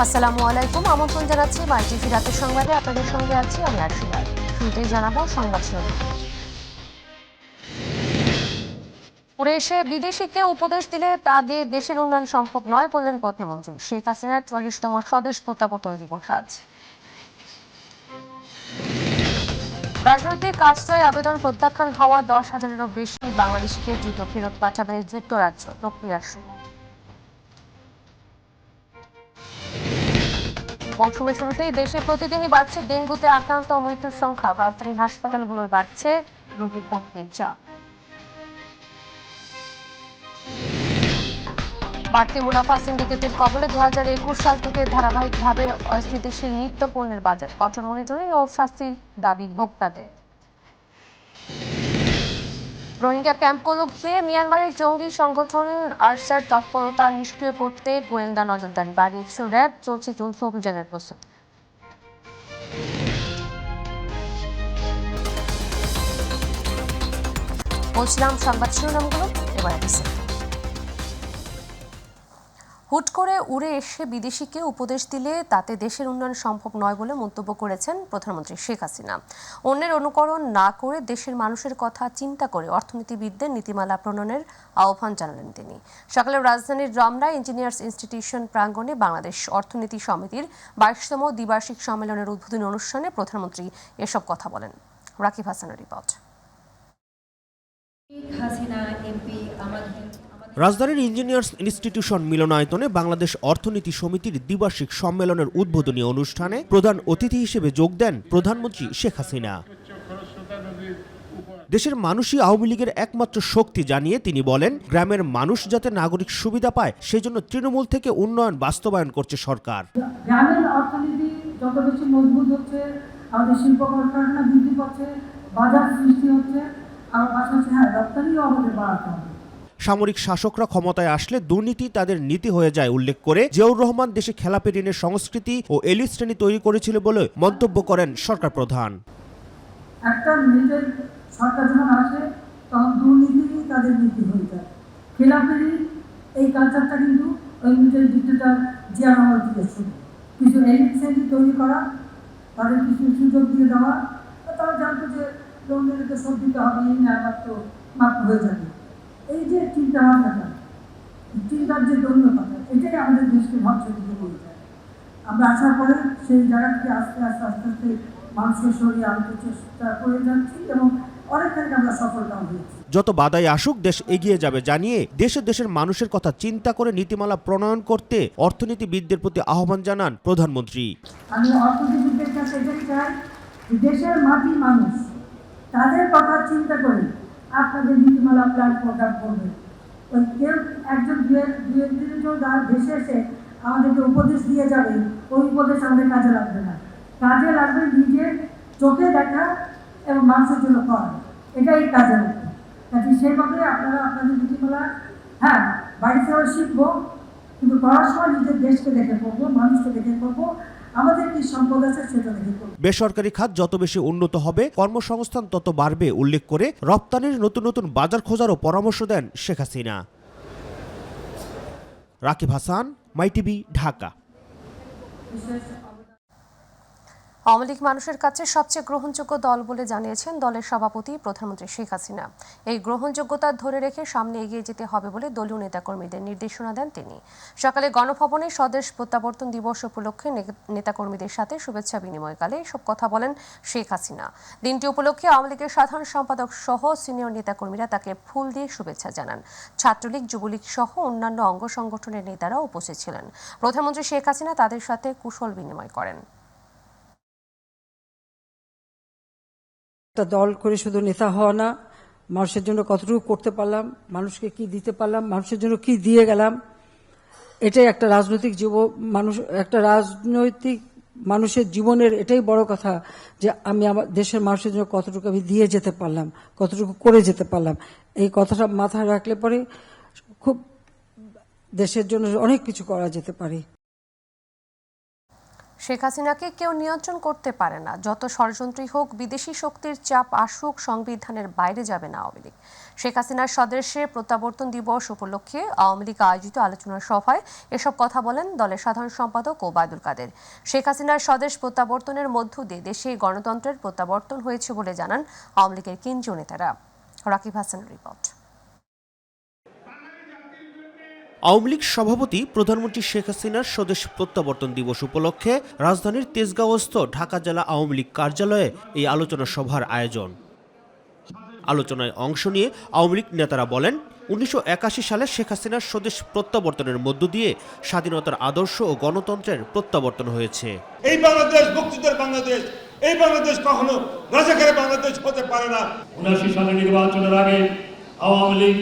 আসসালামু আলাইকুম, আমন্ত্রণ জানাচ্ছি মাইটিভি রাতের সংবাদে। আপনাদের সঙ্গে আছি আমি আরশিলা। শুরুতেই জানাবো সংবাদ শিরোনাম। উড়ে এসে বিদেশিকে উপদেশ দিলে তাদের দেশের উন্নয়ন সম্ভব নয় বললেন প্রধানমন্ত্রী শেখ হাসিনার ৪০তম স্বদেশ প্রত্যাবর্তন দিবস আজ। রাজনৈতিক আশ্রয় আবেদন প্রত্যাখ্যান হওয়া ১০,০০০-এরও বেশি বাংলাদেশিকে দ্রুত ফেরত পাঠাবে যুক্তরাজ্য প্রক্রিয়া শুরু। মৌসুমের শুরুতেই দেশে প্রতিদিনই বাড়ছে ডেঙ্গুতে আক্রান্ত ও মৃত্যুর সংখ্যা। রাজধানী হাসপাতালগুলোয় বাড়ছে রোগীর ভর্তির চাপ। বাড়তি মুনাফা সিন্ডিকেটের কবলে ২০২১ সাল থেকে ধারাবাহিকভাবে অস্থিতিশীল নিত্য পণ্যের বাজার। কঠোর মনিটরিং ও শাস্তির দাবি ভোক্তাদের। রোহিঙ্গা ক্যাম্পগুলোতে মিয়ানমারের জঙ্গি সংগঠন আরসার তৎপরতা নিষ্ক্রিয় করতে গোয়েন্দা নজরদারি বাড়িয়েছে র্যাব। চলছে যৌথ অভিযানের প্রস্তুতি। বলছিলাম সংবাদ শিরোনামগুলো, এবার হুট করে উড়ে এসে বিদেশিকে উপদেশ দিলে তাতে দেশের উন্নয়ন সম্ভব নয় বলে মন্তব্য করেছেন প্রধানমন্ত্রী শেখ হাসিনা। অন্যের অনুকরণ না করে দেশের মানুষের কথা চিন্তা করে অর্থনীতিবিদদের নীতিমালা প্রণয়নের আহ্বান জানালেন তিনি। সকালে রাজধানীর রমনা ইঞ্জিনিয়ার্স ইনস্টিটিউশন প্রাঙ্গণে বাংলাদেশ অর্থনীতি সমিতির ২২তম দ্বিবার্ষিক সম্মেলনের উদ্বোধনী অনুষ্ঠানে প্রধানমন্ত্রী এসব কথা বলেন। রাকিব হাসানের রিপোর্ট। রাজধানীর ইঞ্জিনিয়ার্স ইনস্টিটিউশন মিলনায়তনে বাংলাদেশ অর্থনীতি সমিতির দ্বিবার্ষিক সম্মেলনের উদ্বোধনী অনুষ্ঠানে প্রধান অতিথি হিসেবে যোগ দেন প্রধানমন্ত্রী শেখ হাসিনা। দেশের মানুষই আওয়ামী লীগের একমাত্র শক্তি জানিয়ে তিনি বলেন, গ্রামের মানুষ যাতে নাগরিক সুবিধা পায় সেজন্য তৃণমূল থেকে উন্নয়ন বাস্তবায়ন করছে সরকার। গ্রামের অর্থনীতি যত বেশি মজবুত হচ্ছে, আমাদের শিল্প কলকারখানা বৃদ্ধি পাচ্ছে, বাজার সৃষ্টি হচ্ছে, আর পাশাপাশি রপ্তানিও আমাদের বাড়াতে হবে। সামরিক শাসকরা ক্ষমতায় আসলে দুর্নীতি তাদের নীতি হয়ে যায় উল্লেখ করে জিয়াউর রহমান দেশে খেলাপি ঋণের সংস্কৃতি ও এলিট শ্রেণী তৈরি করেছিল বলে মন্তব্য করেন সরকার প্রধান। একটা নিজের সরকার যখন আসে তখন দুর্নীতি তাদের নীতি হয়ে যায়। খেলাপি ঋণ এই কালচারটা কিন্তু ওই মিডল ডিক্টেটর জিয়াউর রহমান থেকে শুরু। কিছু এলিট শ্রেণী তৈরি করা, তাদের কিছু সুযোগ দিয়ে দেওয়া, তারা জানতো যে লোকদেরকে সব দিতে হবে, এই না মাত্র মাত্র হয়ে যাবে। এই যে চিন্তা ভাবনাটা, চিন্তার যে দৈন্যতা, এটাই আমাদের দেশকে ধ্বংসের দিকে নিয়ে যায়। আমরা আসার পরে সেই জায়গা থেকে আস্তে আস্তে আস্তে আস্তে মানুষকে সরিয়ে আনতে চেষ্টা করে যাচ্ছি এবং অনেকখানি আমরা সফলতাও হয়েছি। যত বাধাই আসুক দেশ এগিয়ে যাবে জানিয়ে দেশের মানুষের কথা চিন্তা করে নীতিমালা প্রণয়ন করতে অর্থনীতিবিদদের প্রতি আহ্বান জানান প্রধানমন্ত্রী। আমি অর্থনীতিবিদদের কাছে এটাই চাই, দেশের মাটির মানুষ তাদের কথা চিন্তা করে আপনাদের নীতিমালা প্ল্যান প্রকাশ করবে। ওই কেউ একজন দুই-তিনজন দেশে এসে আমাদেরকে উপদেশ দিয়ে যাবে, ওই উপদেশ আমাদের কাজে লাগবে না। কাজে লাগবে নিজের চোখে দেখা এবং মানুষের জন্য করা, এটাই কাজে লাগবে। কাজে সেইভাবে আপনারা আপনাদের নীতিমালা বাড়িতেও শিখবো, কিন্তু করার সময় নিজের দেশকে দেখে করবো, মানুষকে দেখে করবো, আমাদের কি সম্পদ আছে সেটা দেখে করবো। বেসরকারি খাত যত বেশি উন্নত হবে কর্মসংস্থান তত বাড়বে উল্লেখ করে রপ্তানির নতুন নতুন বাজার খোঁজারও পরামর্শ দেন শেখ হাসিনা। রাকিব হাসান, মাইটিভি, ঢাকা। আওয়ামী লীগ মানুষের কাছে সবচেয়ে গ্রহণযোগ্য দল বলে জানিয়েছেন দলের সভাপতি প্রধানমন্ত্রী শেখ হাসিনা। এই গ্রহণযোগ্যতা ধরে রেখে সামনে এগিয়ে যেতে হবে বলে দলীয় নেতাকর্মীদের নির্দেশনা দেন তিনি। সকালে গণভবনে স্বদেশ প্রত্যাবর্তন দিবস উপলক্ষে নেতাকর্মীদের সাথে শুভেচ্ছা বিনিময়কালে এসব কথা বলেন শেখ হাসিনা। দিনটি উপলক্ষে আওয়ামী লীগের সাধারণ সম্পাদক সহ সিনিয়র নেতাকর্মীরা তাকে ফুল দিয়ে শুভেচ্ছা জানান। ছাত্রলীগ, যুবলীগ সহ অন্যান্য অঙ্গ সংগঠনের নেতারাও উপস্থিত ছিলেন। প্রধানমন্ত্রী শেখ হাসিনা তাদের সাথে কুশল বিনিময় করেন। একটা দল করে শুধু নেতা হওয়া না, মানুষের জন্য কতটুকু করতে পারলাম, মানুষকে কি দিতে পারলাম, মানুষের জন্য কি দিয়ে গেলাম, এটাই একটা রাজনৈতিক মানুষের জীবনের এটাই বড় কথা, যে আমি আমার দেশের মানুষের জন্য কতটুকু আমি দিয়ে যেতে পারলাম, কতটুকু করে যেতে পারলাম। এই কথাটা মাথায় রাখলে পরে খুব দেশের জন্য অনেক কিছু করা যেতে পারে। শেখ হাসিনাকে কেউ নিয়ন্ত্রণ করতে পারে না, যত ষড়যন্ত্রই হোক, বিদেশি শক্তির চাপ আসুক, সংবিধানের বাইরে যাবে না আওয়ামী লীগ। শেখ হাসিনার স্বদেশে প্রত্যাবর্তন দিবস উপলক্ষে আওয়ামী লীগ আয়োজিত আলোচনা সভায় এসব কথা বলেন দলের সাধারণ সম্পাদক ওবায়দুল কাদের। শেখ হাসিনার স্বদেশ প্রত্যাবর্তনের মধ্য দিয়ে দেশে গণতন্ত্রের প্রত্যাবর্তন হয়েছে বলে জানান আওয়ামী লীগের কেন্দ্রীয় নেতারা। রাকিব হাসানের রিপোর্ট। আওয়ামী লীগ সভাপতি প্রধানমন্ত্রী শেখ হাসিনার স্বদেশ প্রত্যাবর্তন দিবস উপলক্ষে রাজধানীর তেজগাঁওস্থ ঢাকা জেলা আওয়ামী লীগ কার্যালয়ে এই আলোচনা সভার আয়োজন। আলোচনায় অংশ নিয়ে আওয়ামী লীগ নেতারা বলেন, 1981 সালে শেখ হাসিনার স্বদেশ প্রত্যাবর্তনের মধ্য দিয়ে স্বাধীনতার আদর্শ ও গণতন্ত্রের প্রত্যাবর্তন হয়েছে। এই বাংলাদেশ মুক্তিযুদ্ধের বাংলাদেশ, এই বাংলাদেশ কখনো রাজাকারের বাংলাদেশ হতে পারে না। 79 সালে নির্বাচনের আগে আওয়ামী লীগ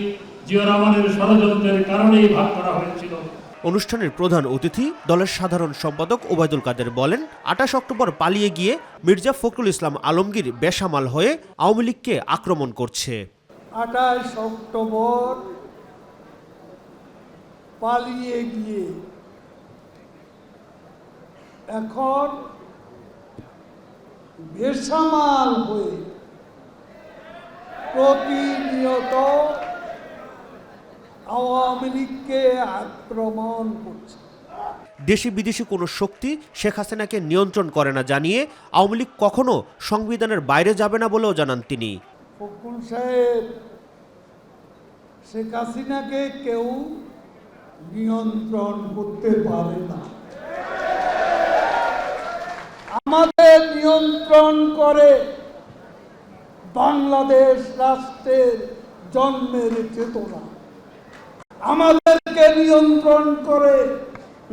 জিয়া রহমানের ষড়যন্ত্রের কারণেই ভাগ করা হয়েছিল। অনুষ্ঠানের প্রধান অতিথি দলের সাধারণ সম্পাদক ওবায়দুল কাদের বলেন, 28 অক্টোবর পালিয়ে গিয়ে মির্জা ফখরুল ইসলাম আলমগীর বেসামাল হয়ে আওয়ামী লীগকে আক্রমণ করছে। 28 অক্টোবর পালিয়ে গিয়ে এখন বেসামাল হয়ে প্রতিনিয়ত আওয়ামী লীগকে আক্রমণ করছে। দেশি বিদেশি কোনো শক্তি শেখ হাসিনাকে নিয়ন্ত্রণ করে না জানিয়ে আওয়ামী লীগ কখনো সংবিধানের বাইরে যাবে না বলেও জানান তিনি। ফখরুল সাহেব, শেখ হাসিনাকে কেউ নিয়ন্ত্রণ করতে পারে না। আমাদের নিয়ন্ত্রণ করে বাংলাদেশ রাষ্ট্রের জন্মের চেতনা, আমাদেরকে নিয়ন্ত্রণ করে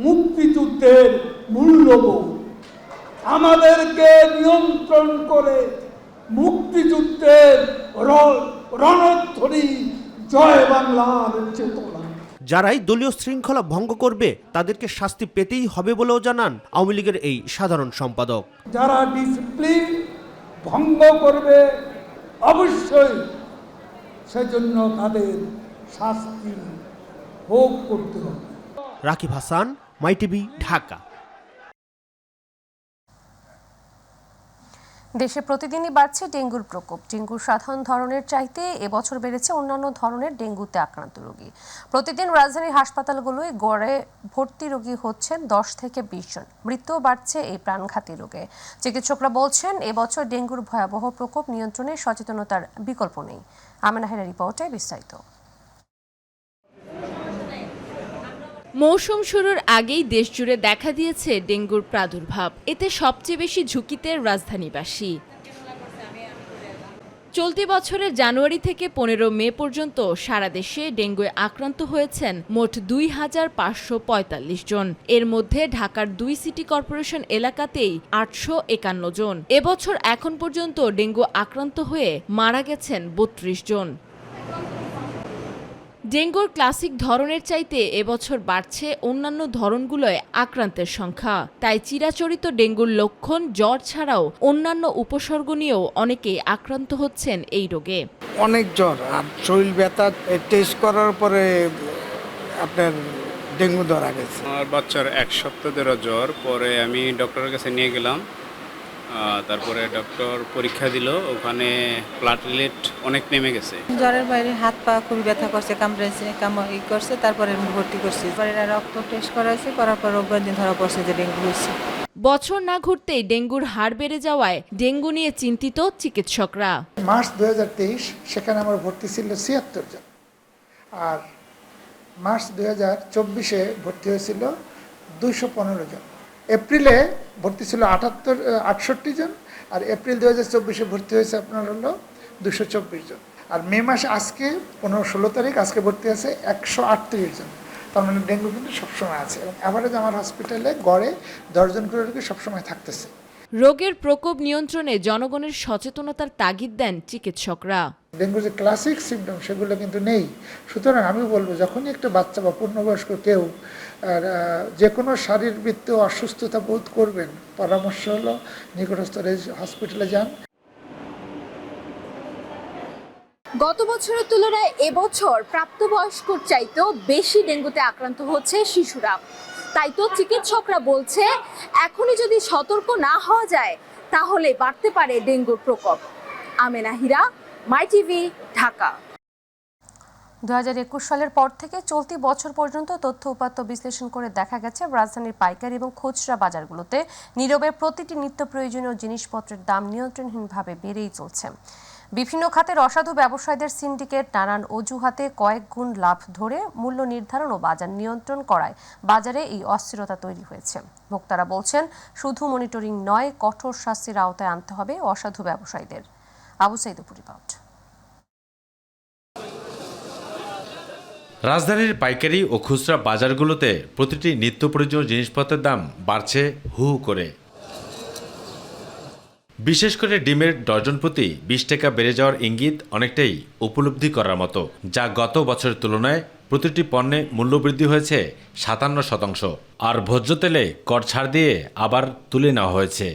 মুক্তিযুদ্ধের মূল্যবোধ, আমাদেরকে নিয়ন্ত্রণ করে মুক্তিযুদ্ধের রণধ্বনি জয় বাংলার চেতনা। যারাই দলীয় শৃঙ্খলা ভঙ্গ করবে তাদেরকে শাস্তি পেতেই হবে বলেও জানান আওয়ামী লীগের এই সাধারণ সম্পাদক। যারা ডিসিপ্লিন ভঙ্গ করবে অবশ্যই সেজন্য তাদের শাস্তি ভোগ করতে হবে। রাকিব হাসান, মাই টিভি, ঢাকা। দেশে প্রতিদিনই বাড়ছে ডেঙ্গুর প্রকোপ। ডেঙ্গুর সাধারণ ধরনের চাইতে এবছর বেড়েছে অন্যান্য ধরনের ডেঙ্গুতে আক্রান্ত রোগী। প্রতিদিন রাজধানীর হাসপাতালগুলোয় গড়ে ভর্তি রোগী হচ্ছেন 10 থেকে 20 জন। মৃত্যুও বাড়ছে এই প্রাণঘাতী রোগে। চিকিৎসকরা বলছেন, এবছর ডেঙ্গুর ভয়াবহ প্রকোপ নিয়ন্ত্রণে সচেতনতার বিকল্প নেই। আমেনা হেরা রিপোর্টে বিস্তারিত। মৌসুম শুরুর আগেই দেশজুড়ে দেখা দিয়েছে ডেঙ্গুর প্রাদুর্ভাব। এতে সবচেয়ে বেশি ঝুঁকিতে রাজধানীবাসী। চলতি বছরের জানুয়ারি থেকে 15 মে পর্যন্ত সারা দেশে ডেঙ্গুয় আক্রান্ত হয়েছেন মোট 2545 জন। এর মধ্যে ঢাকার 2 সিটি কর্পোরেশন এলাকাতেই 851 জন। এবছর এখন পর্যন্ত ডেঙ্গু আক্রান্ত হয়ে মারা গেছেন 32 জন। ডেঙ্গুর ক্লাসিক ধরনের চাইতে এবছর বাড়ছে অন্যান্য ধরনগুলোয় আক্রান্তের সংখ্যা। তাই চিরাচরিত ডেঙ্গুর লক্ষণ জ্বর ছাড়াও অন্যান্য উপসর্গ নিয়েও অনেকেই আক্রান্ত হচ্ছেন এই রোগে। অনেক জ্বর আর শরীর ব্যথা, টেস্ট করার পরে আপনার ডেঙ্গু ধরা গেছে। আমার বাচ্চার 1 সপ্তাহ ধরে জ্বর, পরে আমি ডক্টরের কাছে নিয়ে গেলাম, তারপরে ডক্টর পরীক্ষা দিল, ওখানে প্লাটলেট অনেক নেমে গেছে। জ্বরের বাইরে হাত পা খুবই ব্যথা করছে, কামড়াইছে, করছে, তারপরে ভর্তি করছি। পরে রক্ত টেস্ট করাইছে, করার পর রোববার দিন ধরা পড়ছে যে ডেঙ্গু হয়েছে। বছর না ঘুরতেই ডেঙ্গুর হার বেড়ে যাওয়ায় ডেঙ্গু নিয়ে চিন্তিত চিকিৎসকরা। মার্চ 2023 সেখানে আমার ভর্তি ছিল 76 জন, আর মার্চ 2024-এ ভর্তি হয়েছিল 215 জন। এপ্রিলে ভর্তি ছিল 68 জন, আর এপ্রিল 2024-এ ভর্তি হয়েছে আপনার হলো 224 জন। আর মে মাসে আজকে 15-16 তারিখ আজকে ভর্তি আছে 138 জন। তার মানে ডেঙ্গু কিন্তু সবসময় আছে, এবং অ্যাভারেজ আমার হসপিটালে গড়ে 10 জন করে রোগী সবসময় থাকতেছে। রোগের প্রকোপ নিয়ন্ত্রণে জনগণের সচেতনতার তাগিদ দেন চিকিৎসকরা। ডেঙ্গুর যে ক্লাসিক সিমটম সেগুলো কিন্তু নেই। সুতরাং আমি বলবো, যখনই একটা বাচ্চা বা পূর্ণবয়স্ক কেউ যে কোনো শারীরবৃত্ত অসুস্থতা বোধ করবেন, পরামর্শ হলো নিকটস্থ হসপিটালে যান। গত বছরের তুলনায় এবছর প্রাপ্তবয়স্কর চাইতেও বেশি ডেঙ্গুতে আক্রান্ত হচ্ছে শিশুরা। তাই তো চিকিৎসকরা বলছে এখনই যদি সতর্ক না হওয়া যায় তাহলে বাড়তে পারে ডেঙ্গুর প্রকোপ। আমেনা হীরা, মাই টিভি, ঢাকা। 2021 সালের পর থেকে চলতি বছর পর্যন্ত তথ্য উপাত্ত বিশ্লেষণ করে দেখা গেছে রাজধানীর পাইকারি এবং খুচরা বাজারগুলোতে নীরবে প্রতিটি নিত্য প্রয়োজনীয় জিনিসপত্রের দাম নিয়ন্ত্রণহীনভাবে বেড়েই চলছে। বিভিন্ন খাতের অসাধু ব্যবসায়ীদের সিন্ডিকেট নানান অজুহাতে কয়েক গুণ লাভ ধরে মূল্য নির্ধারণ ও বাজার নিয়ন্ত্রণ করায় বাজারে এই অস্থিরতা তৈরি হয়েছে। ভোক্তারা বলছেন, শুধু মনিটরিং নয়, কঠোর শাস্তির আওতায় আনতে হবে অসাধু ব্যবসায়ীদের। আবু সাইদুর রিপোর্ট। রাজধানীর পাইকারি ও খুচরা বাজারগুলোতে প্রতিটি নিত্য প্রয়োজনীয় জিনিসপত্রের দাম বাড়ছে হু হু করে। বিশেষ করে ডিমের ডজন প্রতি 20 টাকা বেড়ে যাওয়ার ইঙ্গিত অনেকটাই উপলব্ধি করার মতো, যা গত বছরের তুলনায় প্রতিটি পণ্যে মূল্যবৃদ্ধি হয়েছে 57%। আর ভোজ্য তেলে কর ছাড় দিয়ে আবার তুলে নেওয়া হয়েছে।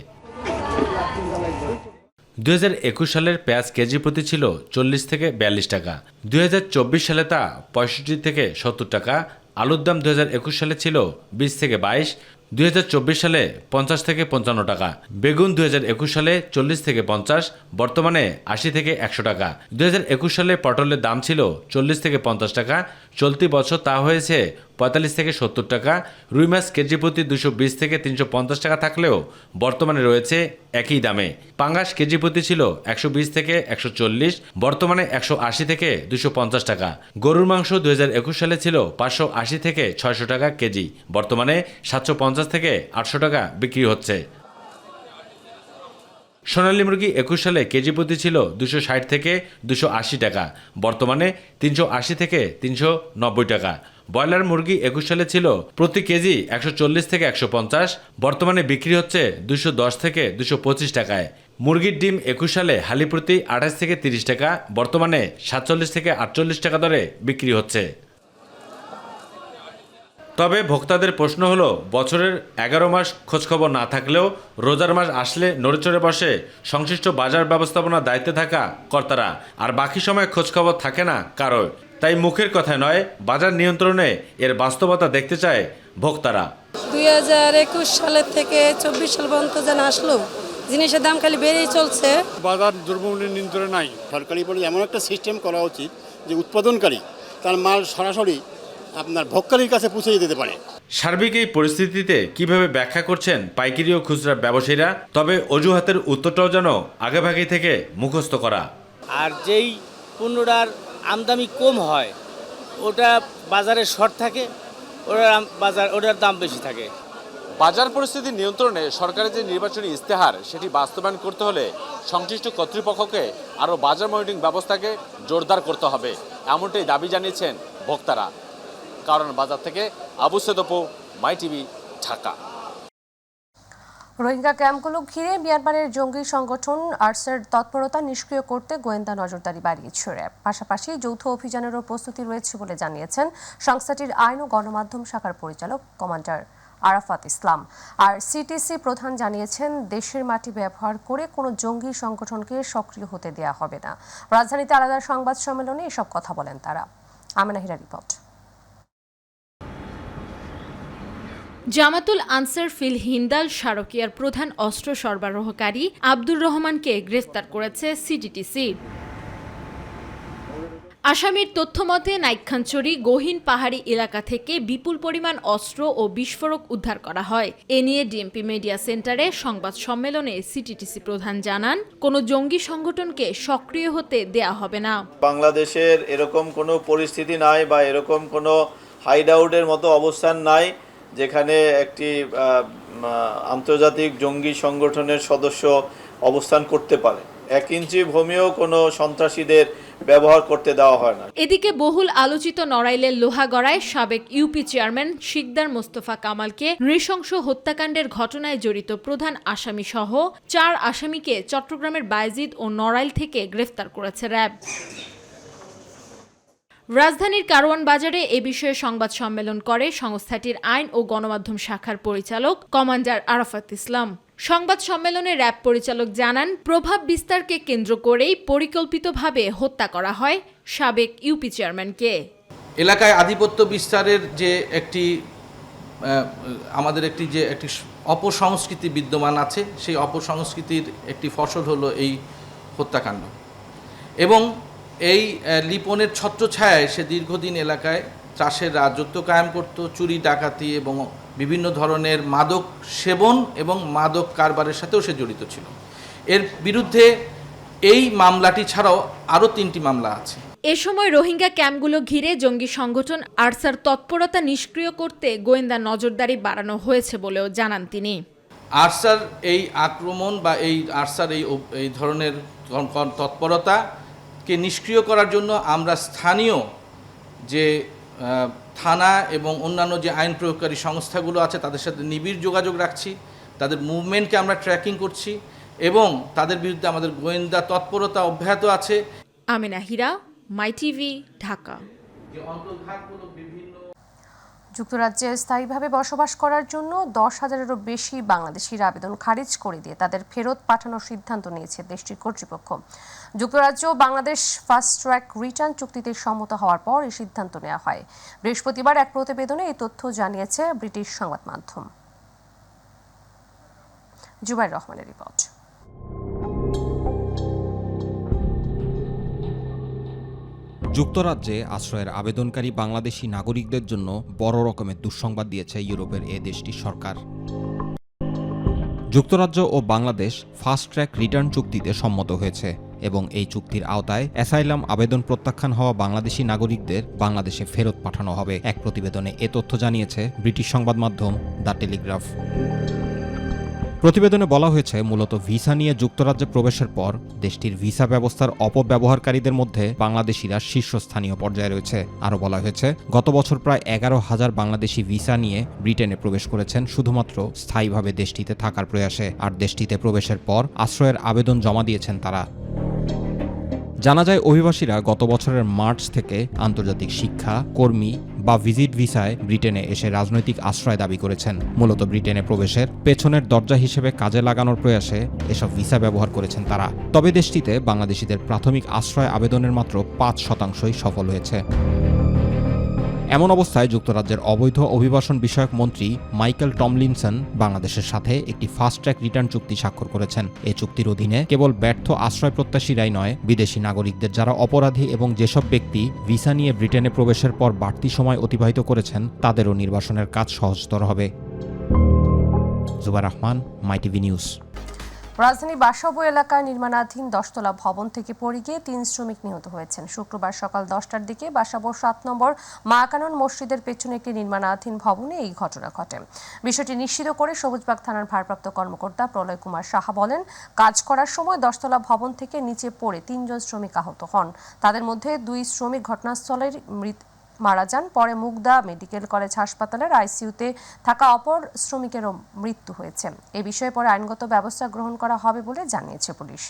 2021 সালের পেঁয়াজ কেজি প্রতি ছিল 40 থেকে 42 টাকা, 2024 সালে তা 65 থেকে 70 টাকা। আলুর দাম 2021 সালে ছিল 20 থেকে 22, 2024 সালে 50 থেকে 55 টাকা। বেগুন 2021 সালে 40 থেকে 50, বর্তমানে 80 থেকে 100 টাকা। 2021 সালে পটলের দাম ছিল 40 থেকে 50 টাকা, চলতি বছর তা হয়েছে 45 থেকে 70 টাকা। রুই মাছ কেজি প্রতি 220 থেকে 350 টাকা থাকলেও বর্তমানে রয়েছে একই দামে। পাঙ্গাস কেজি প্রতি ছিল 120 থেকে 140, বর্তমানে 180 থেকে 250 টাকা। গরুর মাংস 2021 সালে ছিল 580 থেকে 600 টাকা কেজি, বর্তমানে 750 থেকে 800 টাকা বিক্রি হচ্ছে। সোনালী মুরগি 21 সালে কেজি প্রতি ছিল 260 থেকে 280 টাকা, বর্তমানে 380 থেকে 390 টাকা। ব্রয়লার মুরগি 21 সালে ছিল প্রতি কেজি 140 থেকে 150, বর্তমানে বিক্রি হচ্ছে 210 থেকে 225 টাকায়। মুরগির ডিম 21 সালে হালি প্রতি 28 থেকে 30 টাকা, বর্তমানে 47 থেকে 48 টাকা দরে বিক্রি হচ্ছে। তবে ভোক্তাদের প্রশ্ন হলো, বছরের 11 মাস খোঁজখবর না থাকলেও রোজার মাস আসলে নড়েচড়ে বসে সংশ্লিষ্ট বাজার ব্যবস্থাপনার দায়িত্বে থাকা কর্তারা, আর বাকি সময় খোঁজখবর থাকে না কারো। তাই মুখের কথা নয়, বাজার নিয়ন্ত্রণে এর বাস্তবতা দেখতে চায় ভোক্তারা। 2021 সালের থেকে 24 সাল পর্যন্ত যেন আসলো, জিনিসের দাম খালি বেড়েই চলছে। বাজার দ্রব্যমূল্য নিয়ন্ত্রণে নাই। সরকারি বলে এমন একটা সিস্টেম করা উচিত যে উৎপাদনকারী তার মাল সরাসরি আপনার ভোক্তার কাছে পৌঁছে দিতে পারে। সার্বিক এই পরিস্থিতিতে কিভাবে ব্যাখ্যা করছেন পাইকারি ও খুচরা ব্যবসায়ীরা? তবে অজুহাতের উত্তরটাও যেন আগেভাগে থেকে মুখস্থ করা। আর যেই পণ্যটার আমদানি কম হয় ওটা বাজারে শর্ট থাকে, ওটার দাম বেশি থাকে। বাজার পরিস্থিতি নিয়ন্ত্রণে সরকারের যে নির্বাচনী ইস্তেহার, সেটি বাস্তবায়ন করতে হলে সংশ্লিষ্ট কর্তৃপক্ষকে আরও বাজার মনিটরিং ব্যবস্থাকে জোরদার করতে হবে, এমনটাই দাবি জানিয়েছেন ভোক্তারা। কারণ বাজার থেকে আবু সেদপু, মাই টিভি, ঢাকা। রোহিঙ্গা ক্যাম্পগুলো ঘিরে মিয়ানমারের জঙ্গি সংগঠন আরসের তৎপরতা নিষ্ক্রিয় করতে গোয়েন্দা নজরদারি বাড়িয়েছে র্যাব। পাশাপাশি যৌথ অভিযানেরও প্রস্তুতি রয়েছে বলে জানিয়েছেন সংস্থাটির আইন ও গণমাধ্যম শাখার পরিচালক কমান্ডার আরাফাত ইসলাম। আর সিটিসি প্রধান জানিয়েছেন, দেশের মাটি ব্যবহার করে কোনো জঙ্গি সংগঠনকে সক্রিয় হতে দেয়া হবে না। রাজধানীতে আলাদা সংবাদ সম্মেলনে এসব কথা বলেন তারা। আমেনা হীরা রিপোর্ট। জামাতুল আনসার ফিল হিন্দাল শারকিয়ার প্রধান অস্ত্র সরবরাহকারী আব্দুর রহমানকে গ্রেফতার করেছে সিটিটিসি। আসামির তথ্যমতে নাইক্ষ্যংছড়ি গহীন পাহাড়ি এলাকা থেকে বিপুল পরিমাণ অস্ত্র ও বিস্ফোরক উদ্ধার করা হয়। এ নিয়ে ডিএমপি মিডিয়া সেন্টারে সংবাদ সম্মেলনে সিটিটিসি প্রধান জানান, কোনো জঙ্গি সংগঠনকে সক্রিয় হতে দেয়া হবে না। বাংলাদেশের এরকম কোনো পরিস্থিতি নাই বা এরকম কোনো হাইড আউটের মতো অবস্থান নাই যেখানে একটি আন্তর্জাতিক জঙ্গি সংগঠনের সদস্য অবস্থান করতে পারে। 1 ইঞ্চি ভূমিও কোনো সন্ত্রাসীদের ব্যবহার করতে দেওয়া হয় না। এদিকে বহুল আলোচিত নড়াইলের লোহাগড়ায় সাবেক ইউপি চেয়ারম্যান শিকদার মোস্তফা কামালকে নৃশংস হত্যাকাণ্ডের ঘটনায় জড়িত প্রধান আসামি সহ 4 আসামিকে চট্টগ্রামের বায়েজিদ ও নড়াইল থেকে গ্রেফতার করেছে র্যাব। রাজধানীর কারওয়ান বাজারে এ বিষয়ে সংবাদ সম্মেলন করে সংস্থাটির আইন ও গণমাধ্যম শাখার পরিচালক কমান্ডার আরাফাত ইসলাম। সংবাদ সম্মেলনে র্যাব পরিচালক জানান, প্রভাব বিস্তারকে কেন্দ্র করেই পরিকল্পিতভাবে হত্যা করা হয় সাবেক ইউপি চেয়ারম্যানকে। এলাকায় আধিপত্য বিস্তারের যে একটি আমাদের একটি অপসংস্কৃতি বিদ্যমান আছে, সেই অপসংস্কৃতির একটি ফসল হলো এই হত্যাকাণ্ড। এবং এই লিপনের ছত্রছায়ায় সে দীর্ঘদিন এলাকায় চাষের রাজত্ব কায়েম করত, চুরি ডাকাতি এবং বিভিন্ন ধরনের মাদক সেবন এবং মাদক কারবারের সাথেও সে জড়িত ছিল। এর বিরুদ্ধে এই মামলাটি ছাড়াও আরও 3টি মামলা আছে। এ সময় রোহিঙ্গা ক্যাম্পগুলো ঘিরে জঙ্গি সংগঠন আরসার তৎপরতা নিষ্ক্রিয় করতে গোয়েন্দা নজরদারি বাড়ানো হয়েছে বলেও জানান তিনি। আরসার এই আক্রমণ বা আরসার এই ধরনের তৎপরতাকে নিষ্ক্রিয় করার জন্য আমরা স্থানীয় যে থানা এবং অন্যান্য যে আইন প্রয়োগকারী সংস্থাগুলো আছে তাদের সাথে নিবিড় যোগাযোগ রাখছি, তাদের মুভমেন্টকে আমরা ট্র্যাকিং করছি এবং তাদের বিরুদ্ধে আমাদের গোয়েন্দা তৎপরতা অব্যাহত আছে। আমেনা হীরা, মাই টিভি, ঢাকা। যুক্তরাজ্যে স্থায়ীভাবে বসবাস করার জন্য 10,000-এরও বেশি বাংলাদেশির আবেদন খারিজ করে দিয়ে তাদের ফেরত পাঠানোর সিদ্ধান্ত নিয়েছে দেশটির কর্তৃপক্ষ। যুক্তরাজ্য ও বাংলাদেশ ফাস্ট ট্র্যাক রিটার্ন চুক্তিতে সম্মত হওয়ার পর এই সিদ্ধান্ত নেওয়া হয়। বৃহস্পতিবার এক প্রতিবেদনে এই তথ্য জানিয়েছে ব্রিটিশ সংবাদ মাধ্যম। জুবাইর রহমানের রিপোর্ট। যুক্তরাজ্যে আশ্রয়ের আবেদনকারী বাংলাদেশি নাগরিকদের জন্য বড় রকমের দুঃসংবাদ দিয়েছে ইউরোপের এ দেশটির সরকার। যুক্তরাজ্য ও বাংলাদেশ ফাস্ট ট্র্যাক রিটার্ন চুক্তিতে সম্মত হয়েছে এবং এই চুক্তির আওতায় অ্যাসাইলাম আবেদন প্রত্যাখ্যান হওয়া বাংলাদেশি নাগরিকদের বাংলাদেশে ফেরত পাঠানো হবে। এক প্রতিবেদনে এ তথ্য জানিয়েছে ব্রিটিশ সংবাদ মাধ্যম দ্য টেলিগ্রাফ। প্রতিবেদনে বলা হয়েছে, মূলত ভিসা নিয়ে যুক্তরাজ্যে প্রবেশের পর দেশটির ভিসা ব্যবস্থার অপব্যবহারকারীদের মধ্যে বাংলাদেশিরা শীর্ষস্থানীয় পর্যায়ে রয়েছে। আরও বলা হয়েছে, গত বছর প্রায় 11,000 বাংলাদেশি ভিসা নিয়ে ব্রিটেনে প্রবেশ করেছেন শুধুমাত্র স্থায়ীভাবে দেশটিতে থাকার প্রয়াসে, আর দেশটিতে প্রবেশের পর আশ্রয়ের আবেদন জমা দিয়েছেন তারা। জানা যায়, অভিবাসীরা গত বছরের মার্চ থেকে আন্তর্জাতিক শিক্ষা, কর্মী বা ভিজিট ভিসায় ব্রিটেনে এসে রাজনৈতিক আশ্রয় দাবি করেছেন। মূলত ব্রিটেনে প্রবেশের পেছনের দরজা হিসেবে কাজে লাগানোর প্রয়াসে এসব ভিসা ব্যবহার করেছেন তারা। তবে দেশটিতে বাংলাদেশিদের প্রাথমিক আশ্রয় আবেদনের মাত্র 5%ই সফল হয়েছে। এমন অবস্থায় যুক্তরাজ্যের অবৈধ অভিবাসন বিষয়ক মন্ত্রী মাইকেল টমলিনসন বাংলাদেশের সাথে একটি ফাস্ট ট্র্যাক রিটার্ন চুক্তি স্বাক্ষর করেছেন। এই চুক্তির অধীনে কেবল ব্যর্থ আশ্রয় প্রত্যাশীরাই নয়, বিদেশি নাগরিকদের যারা অপরাধী এবং যেসব ব্যক্তি ভিসা নিয়ে ব্রিটেনে প্রবেশের পর বাড়তি সময় অতিবাহিত করেছেন তাদেরও নির্বাসনের কাজ সহজতর হবে। জুবাইর রহমান, মাই টিভি নিউজ। রাজধানী বাসাবো এলাকায় নির্মাণাধীন 10তলা ভবন থেকে পড়ে গিয়ে 3 শ্রমিক নিহত হয়েছেন। শুক্রবার সকাল 10টার দিকে বাসাবো 7 নম্বর মা কানন মসজিদের পেছনে একটি নির্মাণাধীন ভবনে এই ঘটনা ঘটে। বিষয়টি নিশ্চিত করে সবুজবাগ থানার ভারপ্রাপ্ত কর্মকর্তা প্রলয় কুমার সাহা বলেন, কাজ করার সময় 10তলা ভবন থেকে নিচে পড়ে 3 জন শ্রমিক আহত হন। তাদের মধ্যে 2 শ্রমিক ঘটনাস্থলের মারা যান। পরে মুগদা মেডিকেল কলেজ হাসপাতালের আইসিইউতে থাকা অপর শ্রমিকেরও মৃত্যু হয়েছে। এ বিষয়ে পরে আইনগত ব্যবস্থা গ্রহণ করা হবে বলে জানিয়েছে পুলিশ।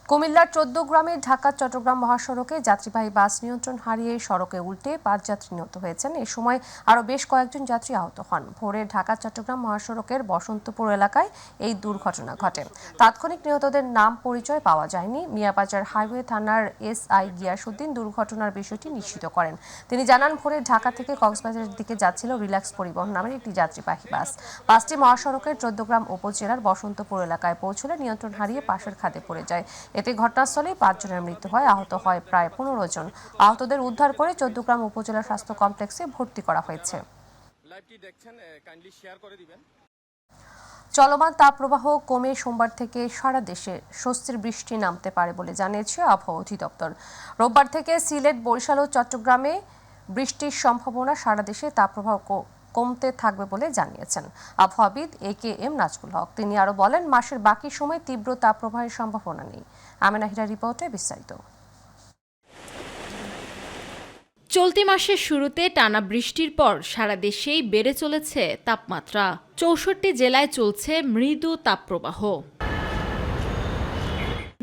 কুমিল্লার 14 গ্রামের ঢাকা চট্টগ্রাম মহাসড়কে যাত্রীবাহী বাস নিয়ন্ত্রণ হারিয়ে সড়কে উল্টে 5 যাত্রী নিহত হয়েছেন। এ সময় আরও বেশ কয়েকজন যাত্রী আহত হন। ভোরে ঢাকা চট্টগ্রাম মহাসড়কের বসন্তপুর এলাকায় এই দুর্ঘটনা ঘটে। তাৎক্ষণিক নিহতদের নাম পরিচয় পাওয়া যায়নি। মিয়াবাজার হাইওয়ে থানার এসআই গিয়াসউদ্দিন দুর্ঘটনার বিষয়টি নিশ্চিত করেন। তিনি জানান, ভোরে ঢাকা থেকে কক্সবাজারের দিকে যাচ্ছিল রিল্যাক্স পরিবহন নামের একটি যাত্রীবাহী বাস। বাসটি মহাসড়কের 14 গ্রাম উপজেলার বসন্তপুর এলাকায় পৌঁছলে নিয়ন্ত্রণ হারিয়ে পাশের খাদে পড়ে যায়। এতে ঘটনাস্থলে 5 জনের মৃত্যু হয়, আহত হয় প্রায় 15 জন। আহতদের উদ্ধার করে 14 গ্রাম উপজেলা স্বাস্থ্য কমপ্লেক্সে ভর্তি করা হয়েছে। চলমান তাপপ্রবাহ কমে সোমবার থেকে সারা দেশে স্বস্তির বৃষ্টি নামতে পারে বলে জানিয়েছে আবহাওয়া অধিদপ্তর। রোববার থেকে সিলেট, বরিশাল ও চট্টগ্রামে বৃষ্টির সম্ভাবনা, সারা দেশে তাপপ্রবাহ কমতে থাকবে বলে জানিয়েছেন আবহাওয়াবিদ AKM নাজমুল হক। তিনি আরও বলেন, মাসের বাকি সময় তীব্র তাপপ্রবাহের সম্ভাবনা নেই। আমেনা হীরা রিপোর্টে বিস্তারিত। চলতি মাসের শুরুতে টানা বৃষ্টির পর সারা দেশেই বেড়ে চলেছে তাপমাত্রা। 64 জেলায় চলছে মৃদু তাপপ্রবাহ।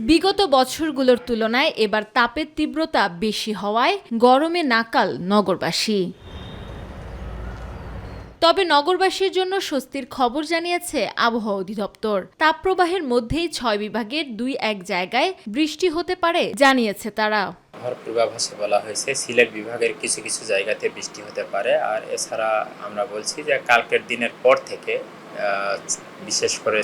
বিগত বছরগুলোর তুলনায় এবার তাপের তীব্রতা বেশি হওয়ায় গরমে নাকাল নগরবাসী। তবে নগরবাসীর জন্য স্বস্তির খবর জানিয়েছে আবহাওয়া অধিদপ্তর। তাপপ্রবাহের মধ্যেই 6 বিভাগের 2-1 জায়গায় বৃষ্টি হতে পারে জানিয়েছে তারা। আবহাওয়ার পূর্বাভাসে বলা হয়েছে সিলেট বিভাগের কিছু কিছু জায়গাতে বৃষ্টি হতে পারে। আর এছাড়া আমরা বলছি যে কালকের দিনের পর থেকে বিশেষ করে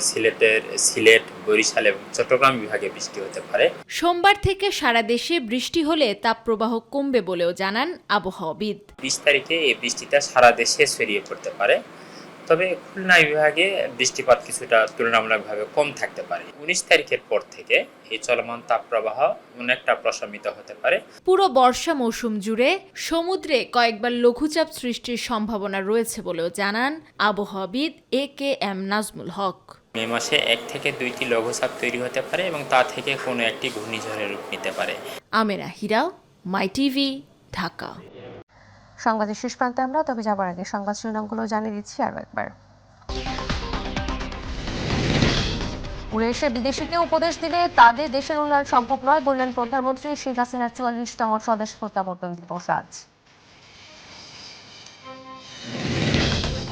সিলেট, বরিশাল এবং চট্টগ্রাম বিভাগে বৃষ্টি হতে পারে। সোমবার থেকে সারা দেশে বৃষ্টি হলে তাপপ্রবাহ কমবে বলেও জানান আবহাওয়াবিদ। 20 তারিখে এই বৃষ্টিটা সারা দেশে ছড়িয়ে পড়তে পারে, তবে খুলনা বিভাগে বৃষ্টিপাত কিছুটা তুলনামূলকভাবে কম থাকতে পারে। 19 তারিখের পর থেকে এই চলমান তাপপ্রবাহ অনেকটা প্রশমিত হতে পারে। পুরো বর্ষা মৌসুম জুড়ে সমুদ্রে কয়েকবার লঘুচাপ সৃষ্টির সম্ভাবনা রয়েছে বলেও জানান আবহাওয়াবিদ AKM নাজমুল হক। মে মাসে 1 থেকে 2টি লঘুচাপ তৈরি হতে পারে এবং তা থেকে কোনো একটি ঘূর্ণিঝড়ের রূপ নিতে পারে। আমেনা হীরা, মাই টিভি, ঢাকা। সংবাদের শেষ প্রান্তে আমরা, তবে যাবার আগে সংবাদ শিরোনামগুলো জানিয়ে দিচ্ছি আরও একবার। উড়ে এসে বিদেশিকে উপদেশ দিলে তাদের দেশের উন্নয়ন সম্ভব নয় বললেন প্রধানমন্ত্রী শেখ হাসিনার 44তম স্বদেশ প্রত্যাবর্তন দিবস আজ।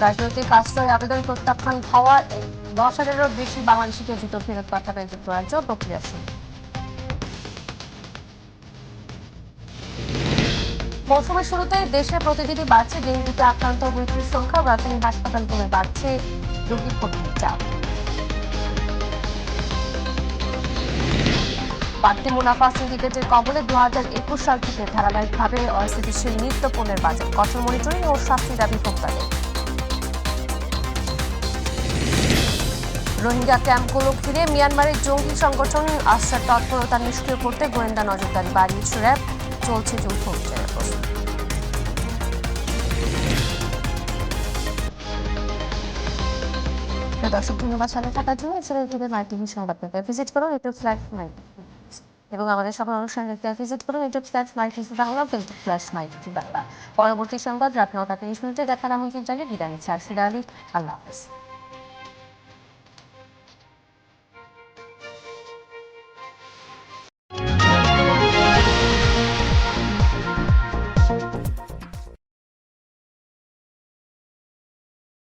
রাজনৈতিক আশ্রয় আবেদন প্রত্যাখ্যান হওয়ার 10,000-এরও বেশি বাংলাদেশিকে দ্রুত ফেরত পাঠাবে যুক্তরাজ্য, প্রক্রিয়া শুরু। মৌসুমের শুরুতে দেশে প্রতিদিনই বাড়ছে ডেঙ্গুতে আক্রান্ত মৃত্যুর সংখ্যা। রাজধানী হাসপাতালগুলো বাড়ছে রোগী ভর্তির চাপ। বাড়তি মুনাফা সিন্ডিকেটের কবলে 2021 সাল থেকে ধারাবাহিকভাবে অস্থিতিশীল নিত্য পণ্যের বাজার। কঠোর মনিটরিং ও শাস্তি দাবি ভোক্তাদের। রোহিঙ্গা ক্যাম্পগুলো ঘিরে মিয়ানমারের জঙ্গি সংগঠন আশ্রার তৎপরতা নিষ্ক্রিয় করতে গোয়েন্দা নজরদারি বাড়িয়েছে র্যাব। চলছে যৌথ অভিযানের প্রস্তুতি। দর্শক ধন্যবাদ সাথে থাকার জন্য। এছাড়া ইউটিউবে মাই টিভি সংবাদ পেপার ভিজিট করুন, ইউটিউব/মাই এবং আমাদের সকল অনুষ্ঠান দেখতে ভিজিট করুন ইউটিউব/মাই টিভি বাংলা, ফেসবুক/মাই টিভি বাংলা। পরবর্তী সংবাদ রাত 9টা 30 মিনিটে দেখার আমন্ত্রণ জানিয়ে বিদায় নিচ্ছে আরশিদা আলী। আল্লাহ হাফেজ।